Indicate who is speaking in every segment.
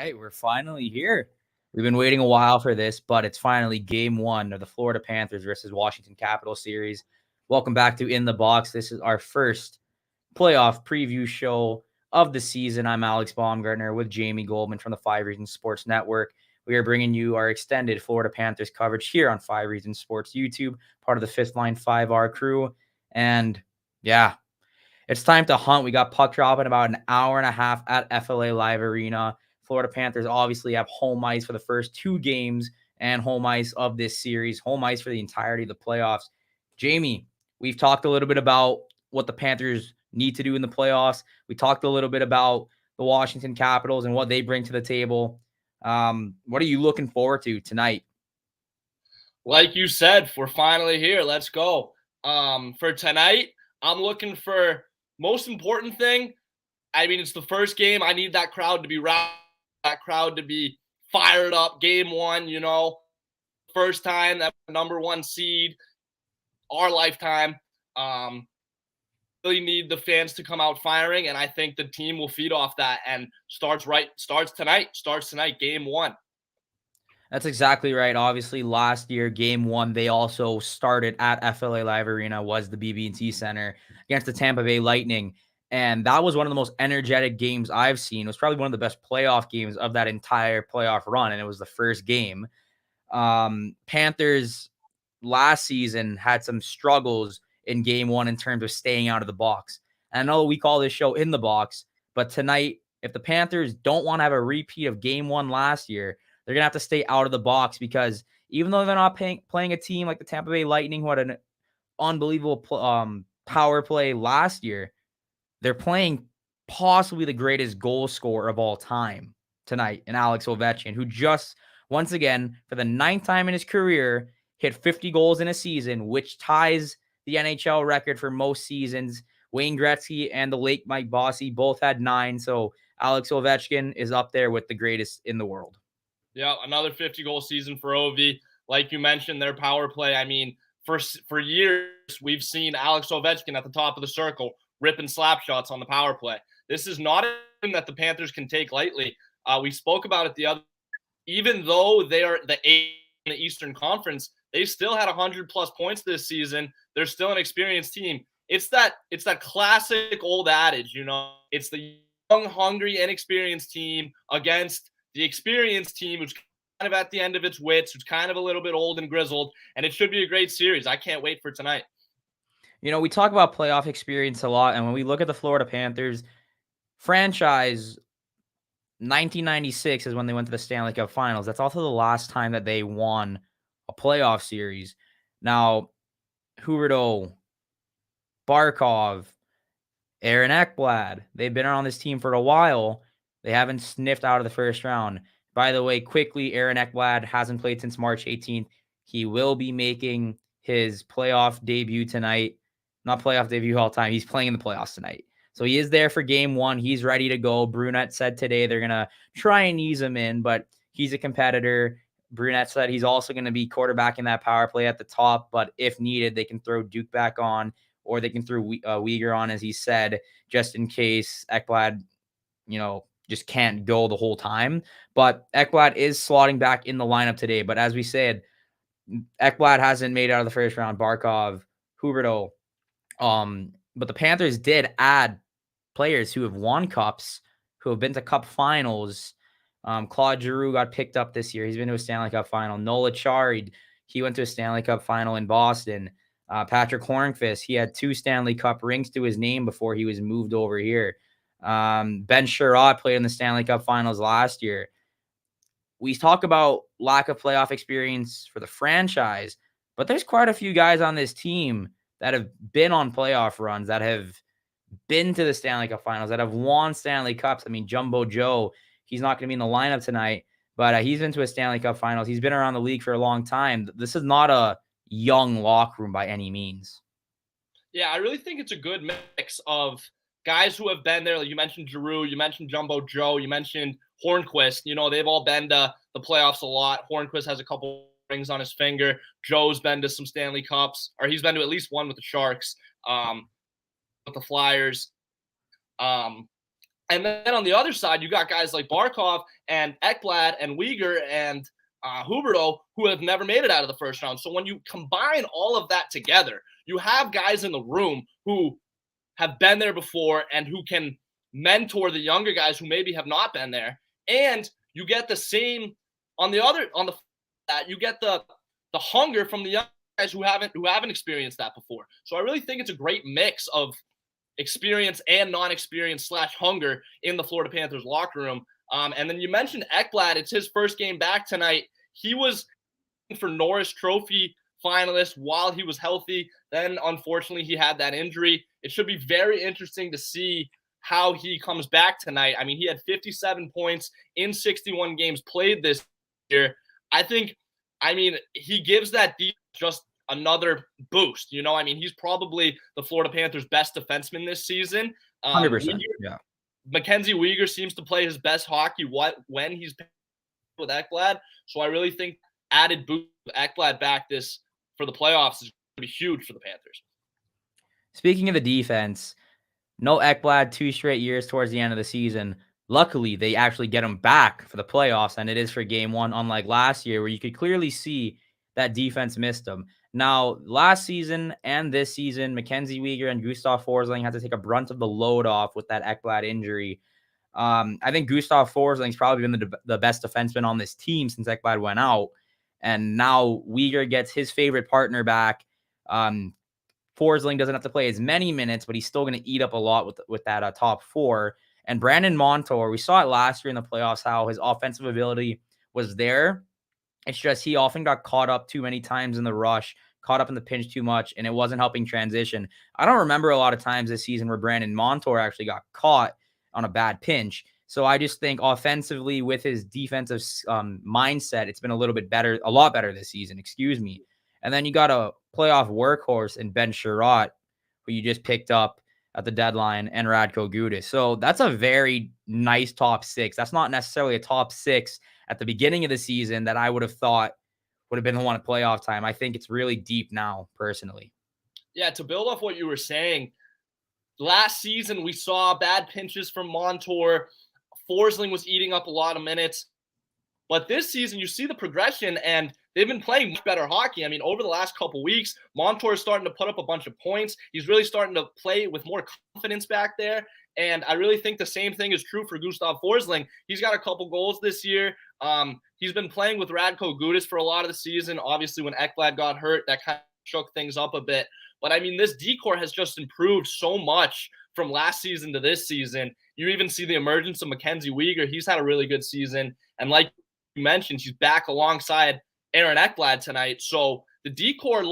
Speaker 1: right, we're finally here. We've been waiting a while for this, but it's finally game one of the Florida Panthers versus Washington Capitals series. Welcome back to In the Box. This is our first playoff preview show of the season. I'm Alex Baumgartner with Jamie Goldman from the Five Regions Sports Network. We are bringing you our extended Florida Panthers coverage here on Five Regions Sports YouTube, part of the Fifth Line 5R crew. And yeah, it's time to hunt. We got puck drop in about an hour and a half at FLA Live Arena. Florida Panthers obviously have home ice for the first two games and home ice of this series, home ice for the entirety of the playoffs. Jamie, we've talked a little bit about what the Panthers need to do in the playoffs. We talked a little bit about the Washington Capitals and what they bring to the table. What are you looking forward to tonight?
Speaker 2: Like you said, we're finally here. Let's go. For tonight, I'm looking for most important thing. I mean, it's the first game. I need that crowd to be fired up. Game one, first time that number one seed, our lifetime. Really need the fans to come out firing, and I think the team will feed off that and starts tonight, game one.
Speaker 1: That's exactly right. Obviously, last year, game one, they also started at FLA Live Arena, was the BB&T Center against the Tampa Bay Lightning. And that was one of the most energetic games I've seen. It was probably one of the best playoff games of that entire playoff run, and it was the first game. Panthers last season had some struggles in game one in terms of staying out of the box. And I know we call this show In the Box, but tonight, if the Panthers don't want to have a repeat of game one last year, they're going to have to stay out of the box, because even though they're not playing a team like the Tampa Bay Lightning, who had an unbelievable power play last year, they're playing possibly the greatest goal scorer of all time tonight in Alex Ovechkin, who just, once again, for the ninth time in his career, hit 50 goals in a season, which ties the NHL record for most seasons. Wayne Gretzky and the late Mike Bossy both had 9, so Alex Ovechkin is up there with the greatest in the world.
Speaker 2: Yeah, another 50-goal season for Ovi. Like you mentioned, their power play. I mean, for years, we've seen Alex Ovechkin at the top of the circle ripping slap shots on the power play. This is not a thing that the Panthers can take lightly. We spoke about it the other. Even though they are the 8th in the Eastern Conference, they still had 100-plus points this season. They're still an experienced team. It's that classic old adage, It's the young, hungry, inexperienced team against the experienced team, who's kind of at the end of its wits, who's kind of a little bit old and grizzled, and it should be a great series. I can't wait for tonight.
Speaker 1: We talk about playoff experience a lot, and when we look at the Florida Panthers franchise, 1996 is when they went to the Stanley Cup Finals. That's also the last time that they won a playoff series. Now, Huberdeau, Barkov, Aaron Ekblad, they've been around this team for a while. They haven't sniffed out of the first round. By the way, quickly, Aaron Ekblad hasn't played since March 18th. He will be making his playoff debut tonight. Not playoff debut all time. He's playing in the playoffs tonight. So he is there for game one. He's ready to go. Brunette said today they're going to try and ease him in, but he's a competitor. Brunette said he's also going to be quarterbacking that power play at the top, but if needed, they can throw Duke back on, or they can throw Uyghur on, as he said, just in case Ekblad, just can't go the whole time. But Ekblad is slotting back in the lineup today. But as we said, Ekblad hasn't made it out of the first round. Barkov, Huberdeau. But the Panthers did add players who have won cups, who have been to cup finals. Claude Giroux got picked up this year. He's been to a Stanley Cup final. Nola Chari, he went to a Stanley Cup final in Boston. Patrick Hornqvist, he had 2 Stanley Cup rings to his name before he was moved over here. Ben Sherratt played in the Stanley Cup finals last year. We talk about lack of playoff experience for the franchise, but there's quite a few guys on this team that have been on playoff runs, that have been to the Stanley Cup finals, that have won Stanley Cups. I mean, Jumbo Joe, he's not going to be in the lineup tonight, but he's been to a Stanley Cup finals. He's been around the league for a long time. This is not a young locker room by any means.
Speaker 2: Yeah, I really think it's a good mix of guys who have been there. Like you mentioned Giroux, you mentioned Jumbo Joe, you mentioned Hornqvist. They've all been to the playoffs a lot. Hornqvist has a couple rings on his finger. Joe's been to some Stanley Cups, or he's been to at least one with the Sharks, with the Flyers. And then on the other side, you got guys like Barkov and Ekblad and Uyghur and Huberto, who have never made it out of the first round. So when you combine all of that together, you have guys in the room who have been there before and who can mentor the younger guys who maybe have not been there. And you get the same on the you get the hunger from the young guys who haven't experienced that before. So I really think it's a great mix of experience and non-experience / hunger in the Florida Panthers locker room. And then you mentioned Ekblad. It's his first game back tonight. He was for Norris Trophy finalist while he was healthy. Then, unfortunately, he had that injury. It should be very interesting to see how he comes back tonight. I mean, he had 57 points in 61 games played this year. He gives that deep just another boost. I mean, he's probably the Florida Panthers' best defenseman this season.
Speaker 1: 100%. Yeah.
Speaker 2: Mackenzie Weegar seems to play his best hockey when he's with Ekblad. So I really think added boost of Ekblad back for the playoffs is going to be huge for the Panthers.
Speaker 1: Speaking of the defense, no Ekblad 2 straight years towards the end of the season. Luckily, they actually get him back for the playoffs, and it is for game 1, unlike last year, where you could clearly see that defense missed him. Now, last season and this season, Mackenzie Weegar and Gustav Forsling had to take a brunt of the load off with that Ekblad injury. I think Gustav Forsling's probably been the best defenseman on this team since Ekblad went out. And now Weegar gets his favorite partner back. Forsling doesn't have to play as many minutes, but he's still going to eat up a lot with that top 4. And Brandon Montour, we saw it last year in the playoffs, how his offensive ability was there. It's just he often got caught up too many times in the rush, caught up in the pinch too much, and it wasn't helping transition. I don't remember a lot of times this season where Brandon Montour actually got caught on a bad pinch. So I just think offensively with his defensive mindset, it's been a lot better this season, And then you got a playoff workhorse in Ben Sherratt, who you just picked up at the deadline, and Radko Gudas. So that's a very nice top 6. That's not necessarily a top 6 at the beginning of the season that I would have thought would have been the one at playoff time. I think it's really deep now, personally.
Speaker 2: Yeah, to build off what you were saying, last season we saw bad pinches from Montour. Forsling was eating up a lot of minutes. But this season, you see the progression, and they've been playing much better hockey. I mean, over the last couple weeks, Montour is starting to put up a bunch of points. He's really starting to play with more confidence back there. And I really think the same thing is true for Gustav Forsling. He's got a couple goals this year. He's been playing with Radko Gudas for a lot of the season. Obviously, when Ekblad got hurt, that kind of shook things up a bit. But, I mean, this decor has just improved so much from last season to this season. You even see the emergence of Mackenzie Weegar. He's had a really good season. And like you mentioned, he's back alongside Aaron Ekblad tonight. So the decor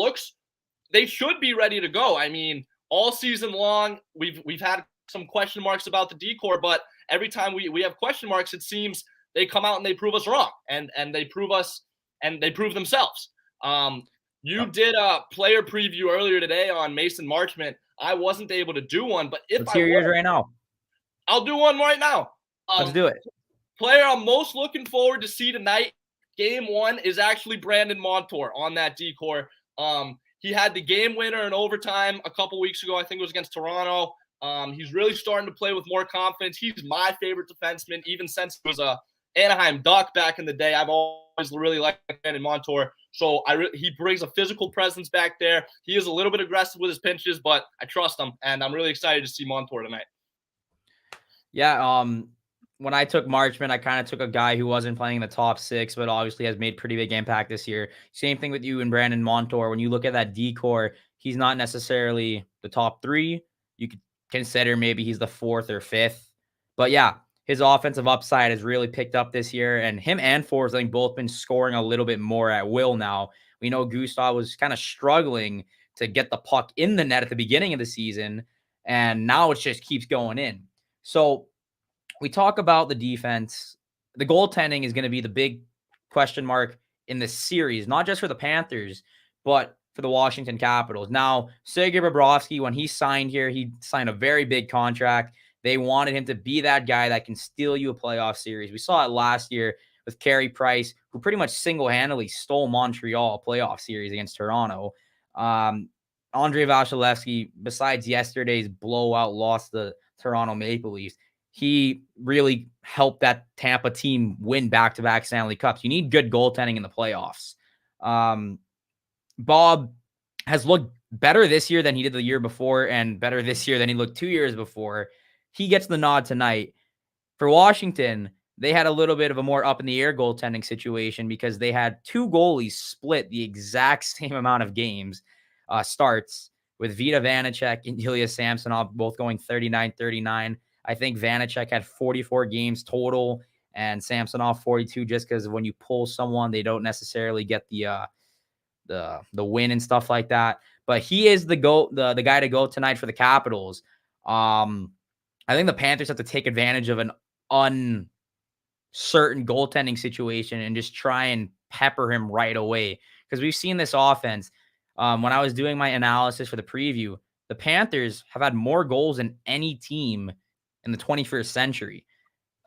Speaker 2: they should be ready to go. I mean, all season long, we've had some question marks about the decor, but every time we have question marks, it seems they come out and they prove us wrong, and they prove themselves. You did a player preview earlier today on Mason Marchment. I wasn't able to do one, but
Speaker 1: Let's hear yours right now.
Speaker 2: I'll do one right now.
Speaker 1: Let's do it.
Speaker 2: Player I'm most looking forward to see tonight, game 1, is actually Brandon Montour on that decor. He had the game winner in overtime a couple weeks ago. I think it was against Toronto. He's really starting to play with more confidence. He's my favorite defenseman, even since he was a Anaheim Duck back in the day. I've always really liked Brandon Montour. So he brings a physical presence back there. He is a little bit aggressive with his pinches, but I trust him, and I'm really excited to see Montour tonight.
Speaker 1: Yeah, when I took Marchment, I kind of took a guy who wasn't playing in the top 6, but obviously has made pretty big impact this year. Same thing with you and Brandon Montour. When you look at that decor, he's not necessarily the top 3. You could consider maybe he's the 4th or 5th. But yeah, his offensive upside has really picked up this year, and him and Forsling both been scoring a little bit more at will now. We know Gustav was kind of struggling to get the puck in the net at the beginning of the season, and now it just keeps going in. So we talk about the defense. The goaltending is going to be the big question mark in this series, not just for the Panthers, but for the Washington Capitals. Now, Sergei Bobrovsky, when he signed here, he signed a very big contract. They wanted him to be that guy that can steal you a playoff series. We saw it last year with Carey Price, who pretty much single-handedly stole Montreal playoff series against Toronto. Andrei Vasilevsky, besides yesterday's blowout loss to the Toronto Maple Leafs, he really helped that Tampa team win back-to-back Stanley Cups. You need good goaltending in the playoffs. Bob has looked better this year than he did the year before, and better this year than he looked 2 years before. He gets the nod tonight. For Washington, they had a little bit of a more up-in-the-air goaltending situation because they had two goalies split the exact same amount of games, starts, with Vita Vanacek and Ilya Samsonov both going 39-39. I think Vanacek had 44 games total and Samsonov 42, just because when you pull someone, they don't necessarily get the win and stuff like that. But he is the guy to go tonight for the Capitals. I think the Panthers have to take advantage of an uncertain goaltending situation and just try and pepper him right away, because we've seen this offense. When I was doing my analysis for the preview, the Panthers have had more goals than any team in the 21st century.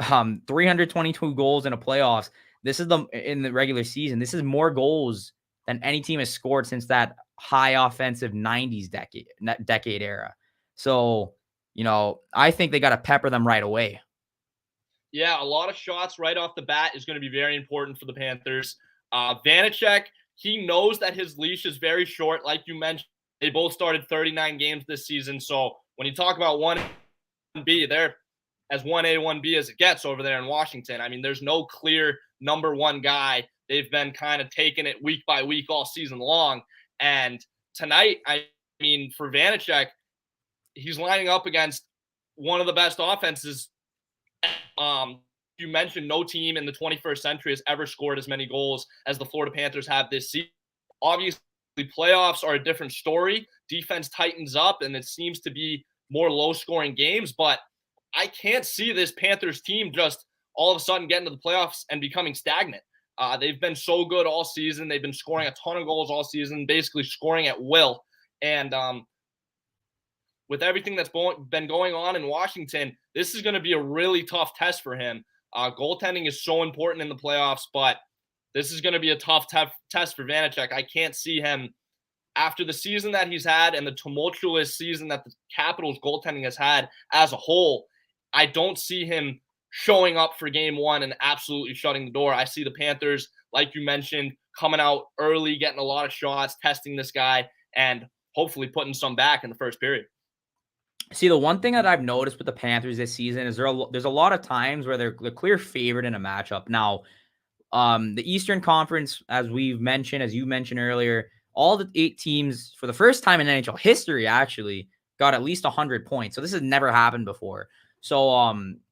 Speaker 1: 322 goals in a playoffs. This is in the regular season. This is more goals than any team has scored since that high offensive 90s decade era. So, I think they got to pepper them right away.
Speaker 2: Yeah, a lot of shots right off the bat is going to be very important for the Panthers. Vanacek, he knows that his leash is very short. Like you mentioned, they both started 39 games this season. So when you talk about 1B, they're as 1A, 1B as it gets over there in Washington. I mean, there's no clear number one guy. They've been kind of taking it week by week all season long. And tonight, I mean, for Vanacek, he's lining up against one of the best offenses. You mentioned no team in the 21st century has ever scored as many goals as the Florida Panthers have this season. Obviously, playoffs are a different story. Defense tightens up, and it seems to be more low-scoring games. But I can't see this Panthers team just all of a sudden getting to the playoffs and becoming stagnant. They've been so good all season. They've been scoring a ton of goals all season, basically scoring at will. And with everything that's been going on in Washington, this is going to be a really tough test for him. Goaltending is so important in the playoffs, but this is going to be a tough test for Vanacek. I can't see him, after the season that he's had and the tumultuous season that the Capitals goaltending has had as a whole, I don't see him showing up for game one and absolutely shutting the door. I see the Panthers, like you mentioned, coming out early, getting a lot of shots, testing this guy, and hopefully putting some back in the first period.
Speaker 1: See, the one thing that I've noticed with the Panthers this season is there's a lot of times where they're the clear favorite in a matchup. Now, the Eastern Conference, as you mentioned earlier, all the 8 teams, for the first time in NHL history, actually got at least 100 points. So this has never happened before. So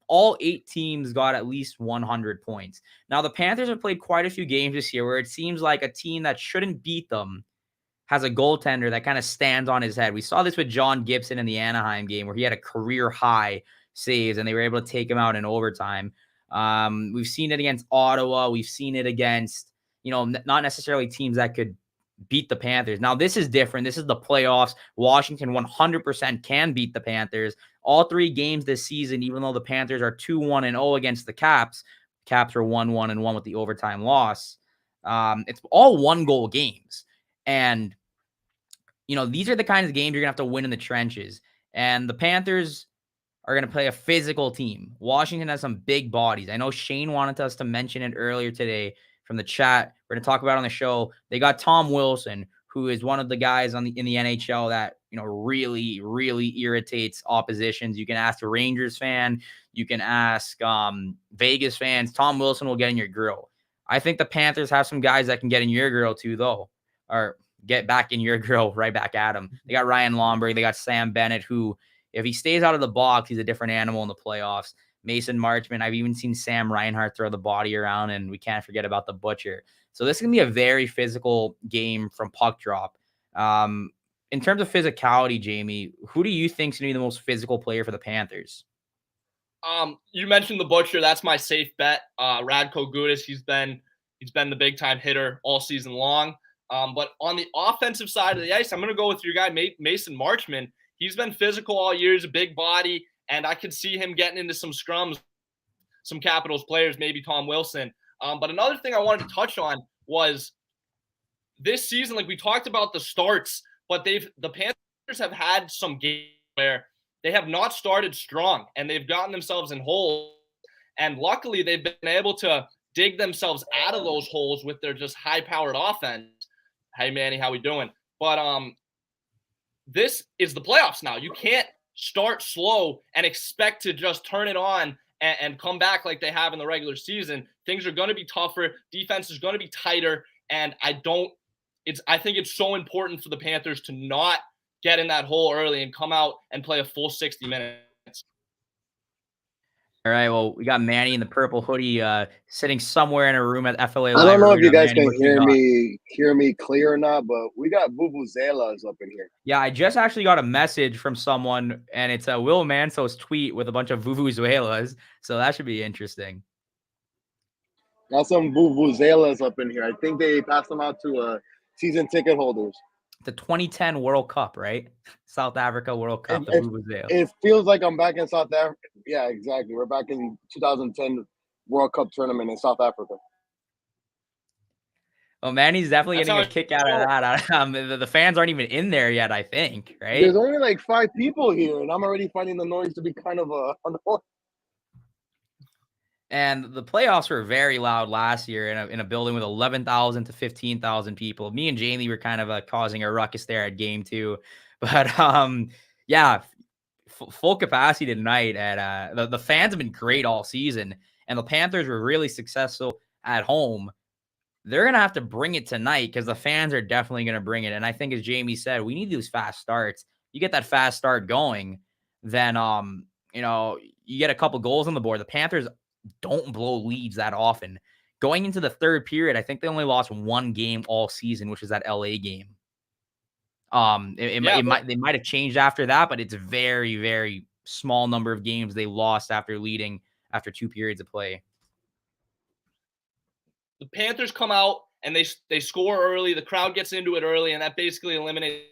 Speaker 1: all 8 teams got at least 100 points. Now, the Panthers have played quite a few games this year where it seems like a team that shouldn't beat them has a goaltender that kind of stands on his head. We saw this with John Gibson in the Anaheim game where he had a career high saves and they were able to take him out in overtime. We've seen it against Ottawa. We've seen it against, not necessarily teams that could beat the Panthers. Now, this is different. This is the playoffs. Washington 100% can beat the Panthers. All 3 games this season, even though the Panthers are 2-1-0 against the Caps are 1-1-1 with the overtime loss. It's all 1-goal games. And these are the kinds of games you're going to have to win in the trenches. And the Panthers are going to play a physical team. Washington has some big bodies. I know Shane wanted us to mention it earlier today from the chat. We're going to talk about it on the show. They got Tom Wilson, who is one of the guys in the NHL that, really, really irritates oppositions. You can ask a Rangers fan. You can ask Vegas fans. Tom Wilson will get in your grill. I think the Panthers have some guys that can get in your grill too, though, or get back in your grill right back at him. They got Ryan Lomberg. They got Sam Bennett, who, if he stays out of the box, he's a different animal in the playoffs. Mason Marchment. I've even seen Sam Reinhart throw the body around, and we can't forget about the Butcher. So this is going to be a very physical game from puck drop. In terms of physicality, Jamie, who do you think is going to be the most physical player for the Panthers?
Speaker 2: You mentioned the Butcher. That's my safe bet. Radko Gudas, he's been the big-time hitter all season long. But on the offensive side of the ice, I'm going to go with your guy, Mason Marchment. He's been physical all year. He's a big body, and I could see him getting into some scrums, some Capitals players, maybe Tom Wilson. But another thing I wanted to touch on was this season, like we talked about the starts, but the Panthers have had some games where they have not started strong, and they've gotten themselves in holes. And luckily, they've been able to dig themselves out of those holes with their just high-powered offense. Hey, Manny, how we doing? But this is the playoffs now. You can't start slow and expect to just turn it on and come back like they have in the regular season. Things are going to be tougher. Defense is going to be tighter. And I think it's so important for the Panthers to not get in that hole early and come out and play a full 60 minutes.
Speaker 1: All right, well, we got Manny in the purple hoodie sitting somewhere in a room at FLA Live.
Speaker 3: I don't know if you guys
Speaker 1: Manny,
Speaker 3: can hear me clear or not, but we got vuvuzelas up in here.
Speaker 1: Yeah, I just actually got a message from someone, and it's a Will Manso's tweet with a bunch of vuvuzelas, so that should be interesting.
Speaker 3: Got some vuvuzelas up in here. I think they passed them out to season ticket holders.
Speaker 1: The 2010 World Cup, right? South Africa World Cup, the vuvuzela.
Speaker 3: It feels like I'm back in South Africa. Yeah, exactly. We're back in 2010 World Cup tournament in South Africa.
Speaker 1: Well, Manny's definitely getting a kick out of that. The fans aren't even in there yet, I think, right?
Speaker 3: There's only like 5 people here, and I'm already finding the noise to be kind of annoying.
Speaker 1: And the playoffs were very loud last year in a building with 11,000 to 15,000 people. Me and Jamie were kind of causing a ruckus there at game 2. But yeah, full capacity tonight. And the fans have been great all season. And the Panthers were really successful at home. They're going to have to bring it tonight because the fans are definitely going to bring it. And I think, as Jamie said, we need those fast starts. You get that fast start going, then, you get a couple goals on the board. The Panthers don't blow leads that often. Going into the third period, I think they only lost 1 game all season, which is that LA game. They might have changed after that, but it's a very, very small number of games they lost after leading after 2 periods of play.
Speaker 2: The Panthers come out and they score early. The crowd gets into it early, and that basically eliminates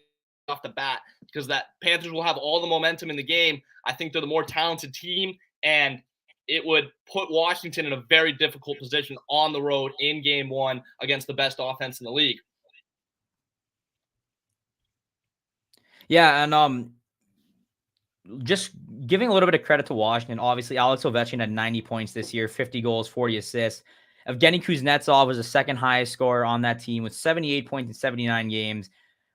Speaker 2: off the bat because that Panthers will have all the momentum in the game. I think they're the more talented team, and it would put Washington in a very difficult position on the road in game 1 against the best offense in the league.
Speaker 1: Yeah, and just giving a little bit of credit to Washington. Obviously, Alex Ovechkin had 90 points this year, 50 goals, 40 assists. Evgeny Kuznetsov was the second highest scorer on that team with 78 points in 79 games.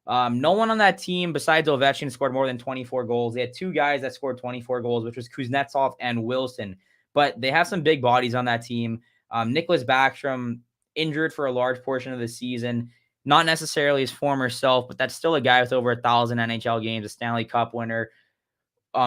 Speaker 1: No one on that team besides Ovechkin scored more than 24 goals. They had 2 guys that scored 24 goals, which was Kuznetsov and Wilson. But they have some big bodies on that team. Nicholas Backstrom injured for a large portion of the season. Not necessarily his former self, but that's still a guy with over 1,000 NHL games, a Stanley Cup winner.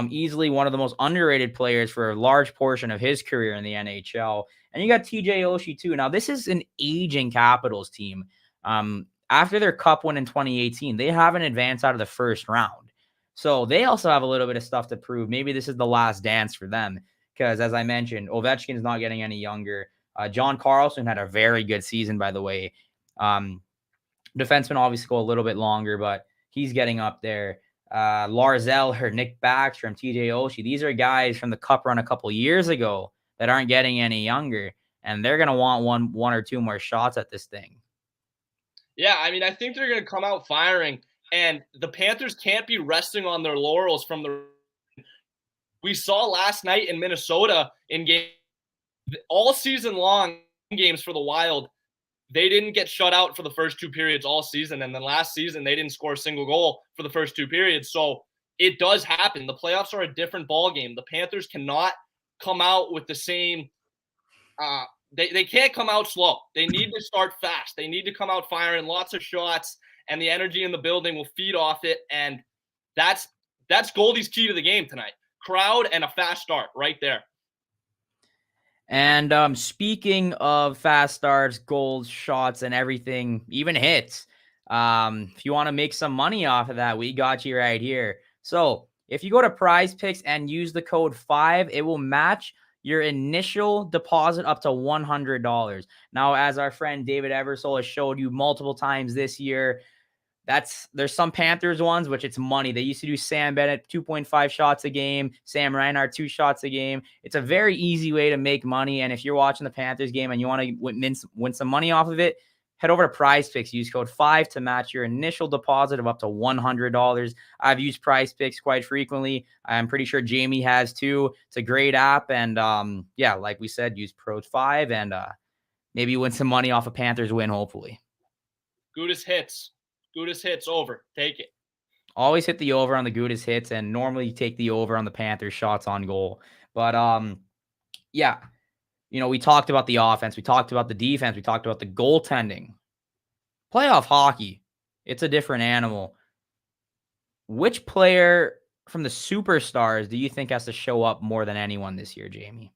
Speaker 1: Easily one of the most underrated players for a large portion of his career in the NHL. And you got TJ Oshie too. Now, this is an aging Capitals team. After their Cup win in 2018, they haven't advanced out of the first round. So they also have a little bit of stuff to prove. Maybe this is the last dance for them. Because, as I mentioned, Ovechkin is not getting any younger. John Carlson had a very good season, by the way. Defensemen obviously go a little bit longer, but he's getting up there. Lars Eller, Nick Backstrom, TJ Oshie. These are guys from the Cup run a couple years ago that aren't getting any younger, and they're going to want one or 2 more shots at this thing.
Speaker 2: Yeah, I mean, I think they're going to come out firing, and the Panthers can't be resting on their laurels from the – we saw last night in Minnesota in game all season long games for the Wild. They didn't get shut out for the first 2 periods all season. And then last season, they didn't score a single goal for the first 2 periods. So it does happen. The playoffs are a different ballgame. The Panthers cannot come out with the same they can't come out slow. They need to start fast. They need to come out firing lots of shots, and the energy in the building will feed off it. And that's Goldie's key to the game tonight. Crowd and a fast start right there.
Speaker 1: And speaking of fast starts, goals, shots, and everything, even hits, if you want to make some money off of that, we got you right here. So if you go to Prize Picks and use the code 5, it will match your initial deposit up to $100. Now, as our friend David Eversole has showed you multiple times this year, there's some Panthers ones, which it's money. They used to do Sam Bennett 2.5 shots a game, Sam Reinhart 2 shots a game. It's a very easy way to make money. And if you're watching the Panthers game and you want to win some money off of it, head over to Prize Picks. Use code 5 to match your initial deposit of up to $100. I've used Prize Picks quite frequently. I'm pretty sure Jamie has too. It's a great app. And yeah, like we said, use Pros 5 and maybe win some money off a Panthers win, hopefully.
Speaker 2: Gudis hits. Over. Take it.
Speaker 1: Always hit the over on the Gudis hits, and normally take the over on the Panthers shots on goal. But yeah, we talked about the offense, we talked about the defense, we talked about the goaltending. Playoff hockey, it's a different animal. Which player from the superstars do you think has to show up more than anyone this year, Jamie?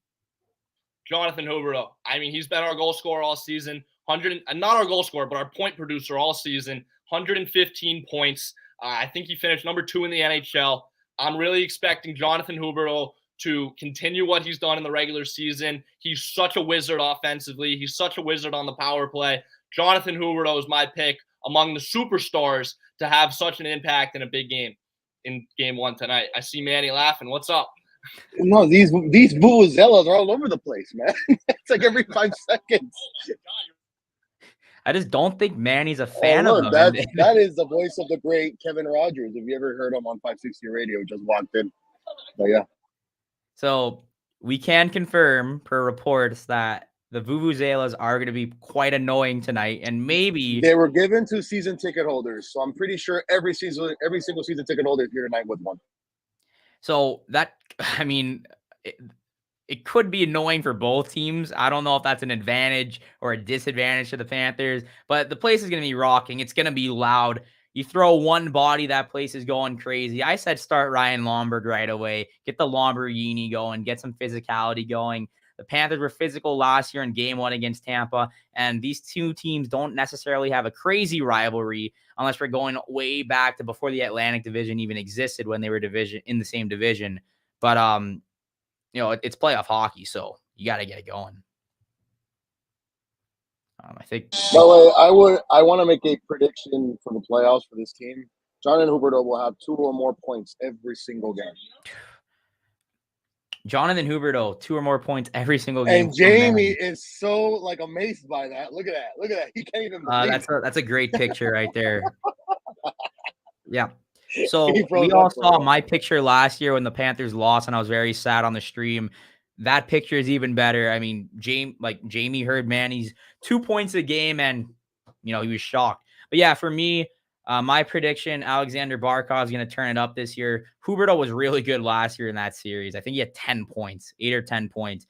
Speaker 2: Jonathan Huberdeau. I mean, he's been our goal scorer all season. Not our goal scorer, but our point producer all season. 115 points. I think he finished number 2 in the NHL. I'm really expecting Jonathan Huberdeau to continue what he's done in the regular season. He's such a wizard offensively. He's such a wizard on the power play. Jonathan Huberdeau is my pick among the superstars to have such an impact in a big game in game 1 tonight. I see Manny laughing. What's up?
Speaker 3: No, these vuvuzelas are all over the place, man. It's like every 5 seconds.
Speaker 1: I just don't think Manny's a fan
Speaker 3: of
Speaker 1: them.
Speaker 3: That is the voice of the great Kevin Rogers. If you ever heard him on 560 Radio, just walked in. But yeah.
Speaker 1: So we can confirm per reports that the vuvuzelas are going to be quite annoying tonight, and maybe
Speaker 3: they were given to season ticket holders. So I'm pretty sure every single season ticket holder is here tonight with one.
Speaker 1: So that, I mean, it could be annoying for both teams. I don't know if that's an advantage or a disadvantage to the Panthers, but the place is going to be rocking. It's going to be loud. You throw one body, that place is going crazy. I said start Ryan Lomberg right away. Get the Lamborghini going. Get some physicality going. The Panthers were physical last year in game 1 against Tampa, and these two teams don't necessarily have a crazy rivalry unless we're going way back to before the Atlantic Division even existed, when they were in the same division. But it's playoff hockey, so you got to get it going. I think.
Speaker 3: By the way, I want to make a prediction for the playoffs for this team. Jonathan Huberdeau will have 2 or more points every single game.
Speaker 1: Jonathan Huberdeau, 2 or more points every single game.
Speaker 3: And Jamie is so amazed by that. Look at that. He can't even believe
Speaker 1: that's a great picture right there. Yeah. So we all saw my picture last year when the Panthers lost, and I was very sad on the stream. That picture is even better. I mean, Jamie heard Manny's 2 points a game, and he was shocked. But yeah, for me, my prediction, Alexander Barkov is going to turn it up this year. Huberdeau was really good last year in that series. I think he had 10 points, 8 or 10 points.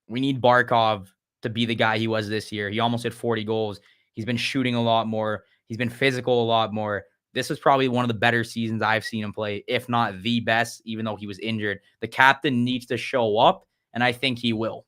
Speaker 1: We need Barkov to be the guy he was this year. He almost hit 40 goals. He's been shooting a lot more. He's been physical a lot more. This was probably one of the better seasons I've seen him play, if not the best, even though he was injured. The captain needs to show up, and I think he will.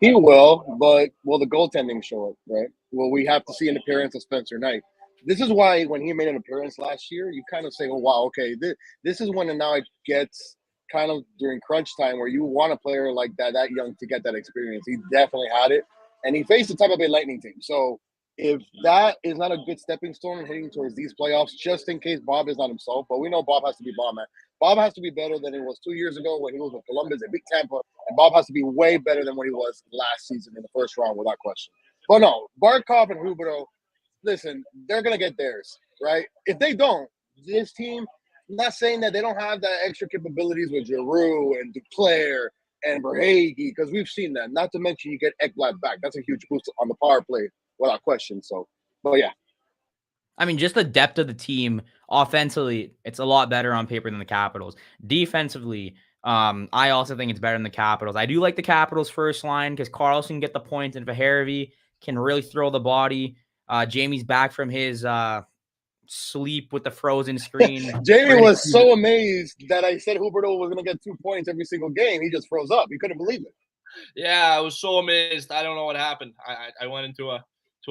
Speaker 3: He will, but will the goaltending show up, right? Well, we have to see an appearance of Spencer Knight. This is why when he made an appearance last year, you kind of say, oh, wow, okay, this is when now it gets kind of during crunch time where you want a player like that young to get that experience. He definitely had it, and he faced the Tampa Bay Lightning team. So if that is not a good stepping stone heading towards these playoffs, just in case Bob is not himself, but we know Bob has to be Bob, man. Bob has to be better than he was 2 years ago when he was with Columbus and Big Tampa, and Bob has to be way better than what he was last season in the first round, without question. But no, Barkov and Huberdeau, listen, they're going to get theirs, right? If they don't, this team, I'm not saying that they don't have that extra capabilities with Giroux and Duclair and Verhaeghe, because we've seen that. Not to mention you get Ekblad back. That's a huge boost on the power play, without question. So, but yeah.
Speaker 1: I mean, just the depth of the team offensively, it's a lot better on paper than the Capitals. Defensively, I also think it's better than the Capitals. I do like the Capitals' first line because Carlson can get the points and Verhaeghe can really throw the body. Jamie's back from his sleep with the frozen screen.
Speaker 3: Jamie was so amazed that I said Huberdeau was going to get 2 points every single game. He just froze up. He couldn't believe it.
Speaker 2: Yeah, I was so amazed. I don't know what happened. I went into a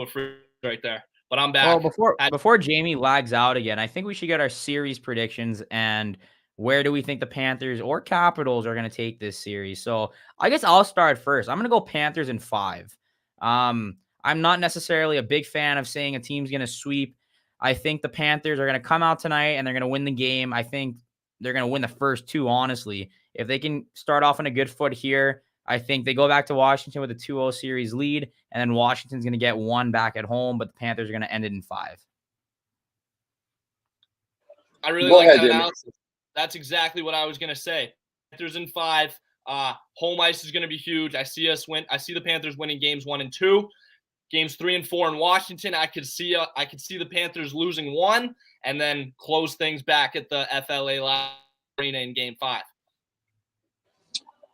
Speaker 2: freeze right there. But I'm back.
Speaker 1: Well, before Jamie lags out again, I think we should get our series predictions and where do we think the Panthers or Capitals are going to take this series. So I guess I'll start first. I'm going to go Panthers in 5. I'm not necessarily a big fan of saying a team's going to sweep. I think the Panthers are going to come out tonight and they're going to win the game. I think they're going to win the first 2, honestly. If they can start off on a good foot here, I think they go back to Washington with a 2-0 series lead, and then Washington's going to get 1 back at home, but the Panthers are going to end it in 5.
Speaker 2: I really
Speaker 3: Go
Speaker 2: like
Speaker 3: ahead,
Speaker 2: that
Speaker 3: Jimmy.
Speaker 2: analysis. That's exactly what I was going to say. Panthers in 5. Home ice is going to be huge. I see us win. I see the Panthers winning games 1 and 2. Games 3 and 4 in Washington, I could see the Panthers losing 1 and then close things back at the FLA Arena in Game 5.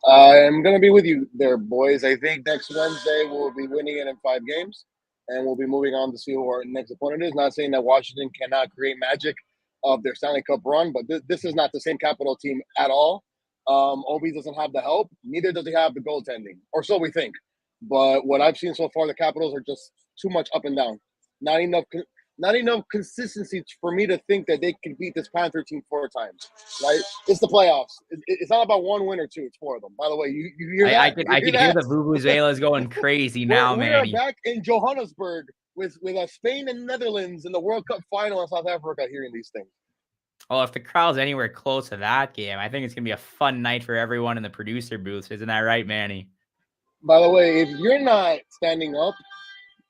Speaker 3: I'm going to be with you there, boys. I think next Wednesday we'll be winning it in 5 games, and we'll be moving on to see who our next opponent is. Not saying that Washington cannot create magic of their Stanley Cup run, but this is not the same Capital team at all. Obi doesn't have the help. Neither does he have the goaltending, or so we think. But what I've seen so far, the Capitals are just too much up and down. Not enough consistency for me to think that they can beat this Panther team 4 times. Right? It's the playoffs. It's not about 1 win or 2. It's 4 of them. By the way, you hear that?
Speaker 1: I could hear the vuvuzelas going crazy now,
Speaker 3: we
Speaker 1: Manny.
Speaker 3: are back in Johannesburg with Spain and Netherlands in the World Cup final in South Africa. Hearing these things.
Speaker 1: Oh, if the crowd's anywhere close to that game, I think it's going to be a fun night for everyone in the producer booth. Isn't that right, Manny?
Speaker 3: By the way, if you're not standing up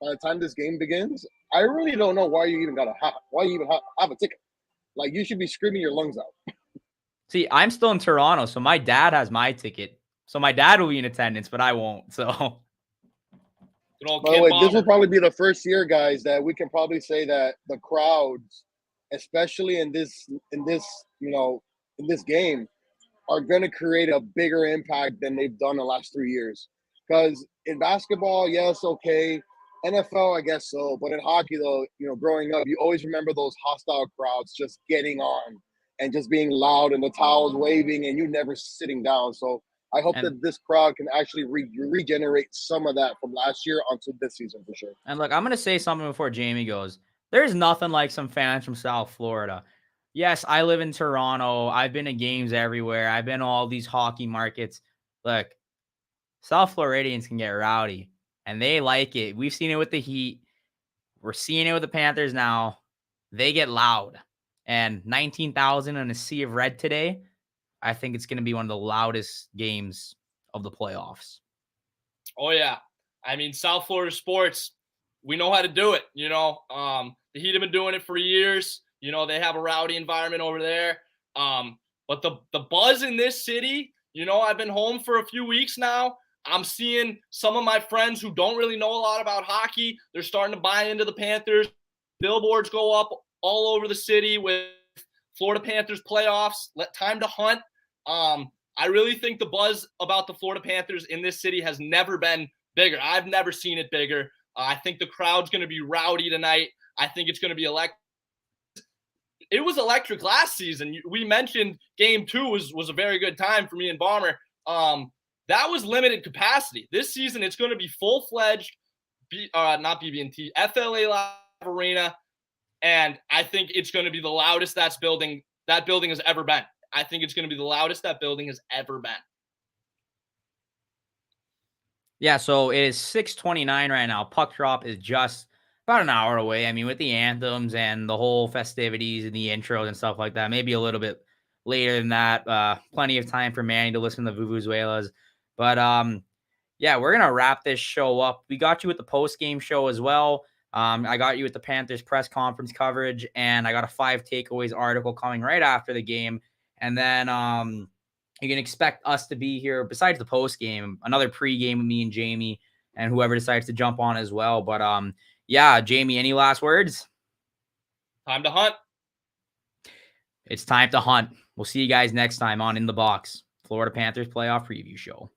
Speaker 3: by the time this game begins, I really don't know why you even have a ticket. Like, you should be screaming your lungs out.
Speaker 1: See, I'm still in Toronto, so my dad has my ticket. So my dad will be in attendance, but I won't. So,
Speaker 3: by the way, this will probably be the first year, guys, that we can probably say that the crowds, especially in this game, are going to create a bigger impact than they've done the last 3 years. Because in basketball, yes, okay. NFL, I guess so. But in hockey, though, growing up, you always remember those hostile crowds just getting on and just being loud and the towels waving and you never sitting down. So I hope that this crowd can actually regenerate some of that from last year onto this season for sure.
Speaker 1: And look, I'm going to say something before Jamie goes. There's nothing like some fans from South Florida. Yes, I live in Toronto. I've been to games everywhere. I've been to all these hockey markets. Look, South Floridians can get rowdy, and they like it. We've seen it with the Heat. We're seeing it with the Panthers now. They get loud. And 19,000 in a sea of red today, I think it's going to be one of the loudest games of the playoffs.
Speaker 2: Oh, yeah. I mean, South Florida sports, we know how to do it. The Heat have been doing it for years. They have a rowdy environment over there. But the buzz in this city, I've been home for a few weeks now. I'm seeing some of my friends who don't really know a lot about hockey. They're starting to buy into the Panthers. Billboards go up all over the city with Florida Panthers playoffs. Time to hunt. I really think the buzz about the Florida Panthers in this city has never been bigger. I've never seen it bigger. I think the crowd's going to be rowdy tonight. I think it's going to be electric. It was electric last season. We mentioned Game 2 was a very good time for me and Bomber. That was limited capacity. This season, it's going to be full-fledged, not BB&T, FLA Live Arena, and I think it's going to be the loudest that building has ever been. I think it's going to be the loudest that building has ever been.
Speaker 1: Yeah, so it is 6:29 right now. Puck drop is just about an hour away. I mean, with the anthems and the whole festivities and the intros and stuff like that, maybe a little bit later than that. Plenty of time for Manny to listen to the Vuvuzelas. But yeah, we're gonna wrap this show up. We got you with the post-game show as well. I got you with the Panthers press conference coverage, and I got a 5 takeaways article coming right after the game. And then you can expect us to be here besides the post-game, another pre-game with me and Jamie and whoever decides to jump on as well. But yeah, Jamie, any last words?
Speaker 2: Time to hunt.
Speaker 1: It's time to hunt. We'll see you guys next time on In the Box, Florida Panthers playoff preview show.